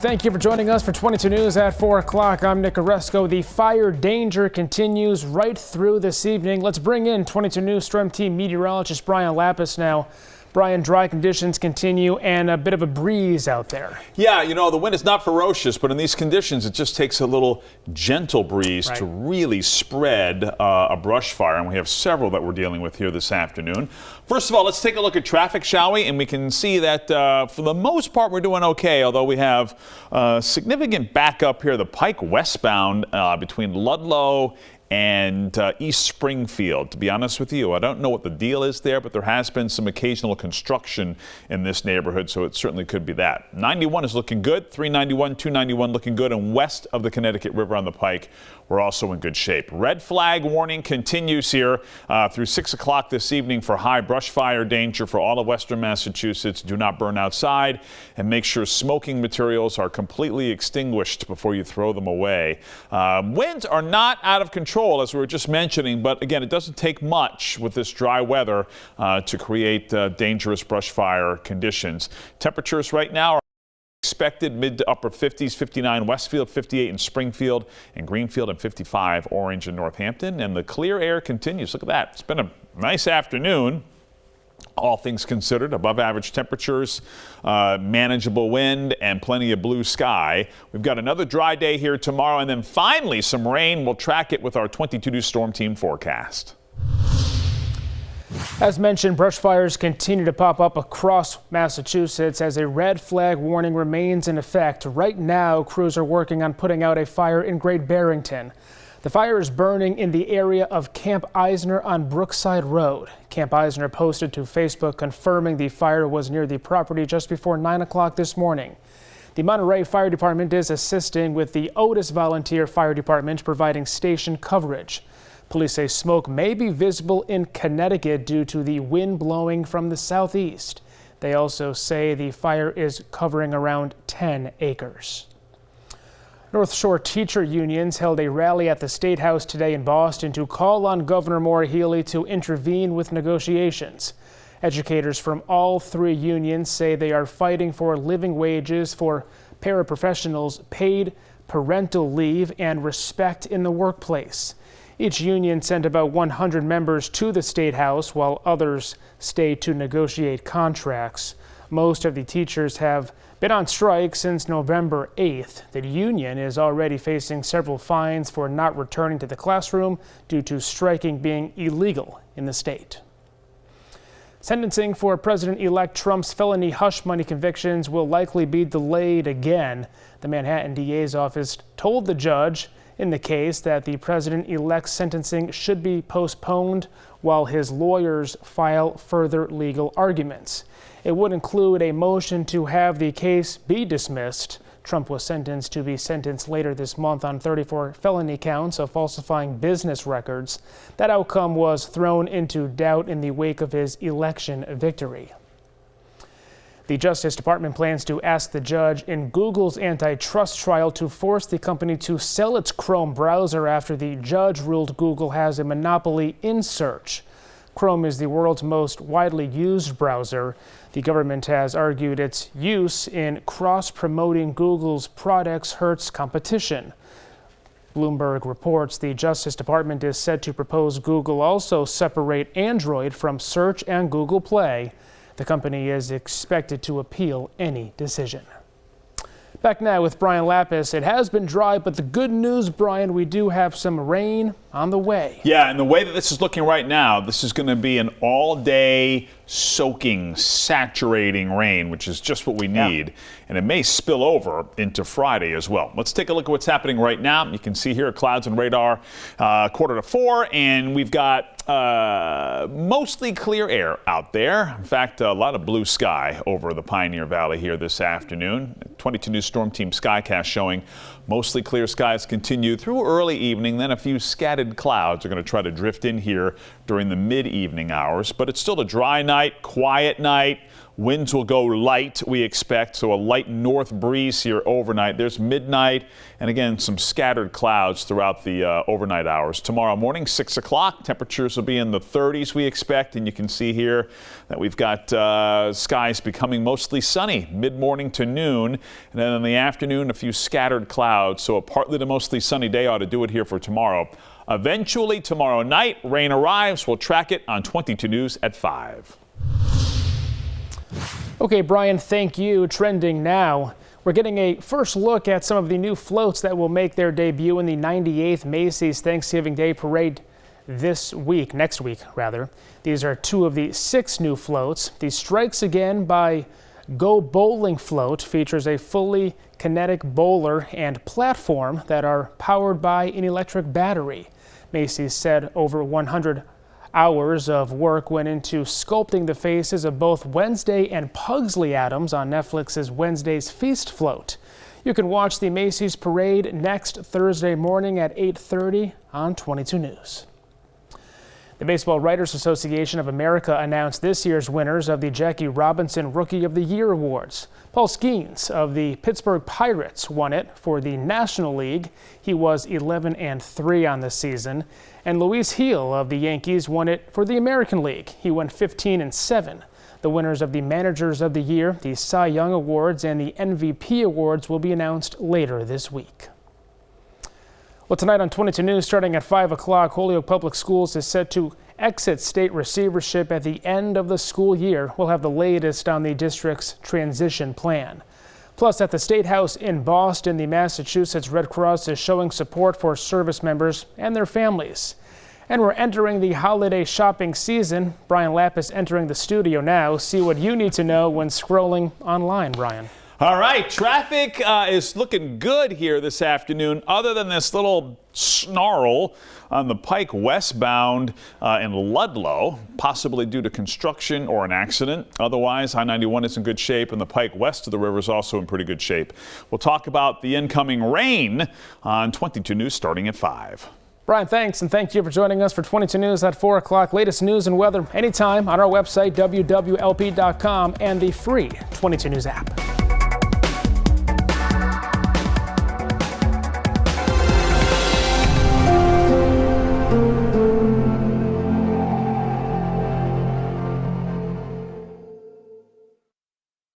Thank you for joining us for 22 News at 4 o'clock. I'm Nick Oresco. The fire danger continues right through this evening. Let's bring in 22 News Storm Team meteorologist Brian Lapis now. Brian, dry conditions continue and a bit of a breeze out there. Yeah, you know, the wind is not ferocious, but in these conditions, it just takes a little gentle breeze to really spread a brush fire. And we have several that we're dealing with here this afternoon. First of all, let's take a look at traffic, shall we? And we can see that for the most part, we're doing okay, although we have significant backup here. The Pike westbound between Ludlow and East Springfield. To be honest with you, I don't know what the deal is there, but there has been some occasional construction in this neighborhood, so it certainly could be that. 91 is looking good, 391, 291 looking good, and west of the Connecticut River on the Pike, we're also in good shape. Red flag warning continues here through 6 o'clock this evening for high brush fire danger for all of western Massachusetts. Do not burn outside and make sure smoking materials are completely extinguished before you throw them away. Winds are not out of control, as we were just mentioning, but again, it doesn't take much with this dry weather to create dangerous brush fire conditions. Temperatures right now are expected mid to upper 50s, 59 Westfield, 58 in Springfield and Greenfield, and 55 Orange and Northampton. And the clear air continues. Look at that. It's been a nice afternoon. All things considered, above average temperatures, manageable wind, and plenty of blue sky. We've got another dry day here tomorrow, and then finally some rain. We'll track it with our 22 News Storm Team forecast. As mentioned, brush fires continue to pop up across Massachusetts as a red flag warning remains in effect. Right now, crews are working on putting out a fire in Great Barrington. The fire is burning in the area of Camp Eisner on Brookside Road. Camp Eisner posted to Facebook confirming the fire was near the property just before 9 o'clock this morning. The Monterey Fire Department is assisting with the Otis Volunteer Fire Department, providing station coverage. Police say smoke may be visible in Connecticut due to the wind blowing from the southeast. They also say the fire is covering around 10 acres. North Shore teacher unions held a rally at the State House today in Boston to call on Governor Maura Healey to intervene with negotiations. Educators from all three unions say they are fighting for living wages for paraprofessionals, paid parental leave, and respect in the workplace. Each union sent about 100 members to the State House, while others stayed to negotiate contracts. Most of the teachers have been on strike since November 8th. The union is already facing several fines for not returning to the classroom due to striking being illegal in the state. Sentencing for President-elect Trump's felony hush money convictions will likely be delayed again. The Manhattan DA's office told the judge in the case that the president-elect's sentencing should be postponed while his lawyers file further legal arguments. It would include a motion to have the case be dismissed. Trump was sentenced to be sentenced later this month on 34 felony counts of falsifying business records. That outcome was thrown into doubt in the wake of his election victory. The Justice Department plans to ask the judge in Google's antitrust trial to force the company to sell its Chrome browser after the judge ruled Google has a monopoly in search. Chrome is the world's most widely used browser. The government has argued its use in cross-promoting Google's products hurts competition. Bloomberg reports the Justice Department is set to propose Google also separate Android from Search and Google Play. The company is expected to appeal any decision. Back now with Brian Lapis. It has been dry, but the good news, Brian, we do have some rain on the way. Yeah, and the way that this is looking right now, this is going to be an all-day soaking, saturating rain, which is just what we need. Yeah. And it may spill over into Friday as well. Let's take a look at what's happening right now. You can see here clouds and radar, 3:45, and we've got mostly clear air out there. In fact, a lot of blue sky over the Pioneer Valley here this afternoon. 22 News Storm Team Skycast showing mostly clear skies continue through early evening. Then a few scattered clouds are going to try to drift in here during the mid-evening hours. But it's still a dry night, quiet night. Winds will go light, we expect, so a light north breeze here overnight. There's midnight and again some scattered clouds throughout the overnight hours. Tomorrow morning, 6 o'clock, temperatures will be in the 30s, we expect, and you can see here that we've got skies becoming mostly sunny mid-morning to noon, and then in the afternoon a few scattered clouds, so a partly to mostly sunny day ought to do it here for tomorrow. Eventually tomorrow night, rain arrives. We'll track it on 22 News at 5. Okay, Brian, thank you. Trending now. We're getting a first look at some of the new floats that will make their debut in the 98th Macy's Thanksgiving Day Parade next week. These are 2 of the 6 new floats. The Strikes Again by Go Bowling float features a fully kinetic bowler and platform that are powered by an electric battery. Macy's said over 100 hours of work went into sculpting the faces of both Wednesday and Pugsley Addams on Netflix's Wednesday's Feast float. You can watch the Macy's parade next Thursday morning at 8:30 on 22 News. The Baseball Writers Association of America announced this year's winners of the Jackie Robinson Rookie of the Year Awards. Paul Skeens of the Pittsburgh Pirates won it for the National League. He was 11-3 on the season. And Luis Gil of the Yankees won it for the American League. He went 15-7. The winners of the Managers of the Year, the Cy Young Awards, and the MVP Awards will be announced later this week. Well, tonight on 22 News, starting at 5 o'clock, Holyoke Public Schools is set to exit state receivership at the end of the school year. We'll have the latest on the district's transition plan. Plus, at the State House in Boston, the Massachusetts Red Cross is showing support for service members and their families. And we're entering the holiday shopping season. Brian Lapp is entering the studio now. See what you need to know when scrolling online, Brian. All right, traffic is looking good here this afternoon, other than this little snarl on the Pike westbound in Ludlow, possibly due to construction or an accident. Otherwise, I-91 is in good shape, and the Pike west of the river is also in pretty good shape. We'll talk about the incoming rain on 22 News starting at 5. Brian, thanks, and thank you for joining us for 22 News at 4 o'clock. Latest news and weather anytime on our website, wwlp.com, and the free 22 News app.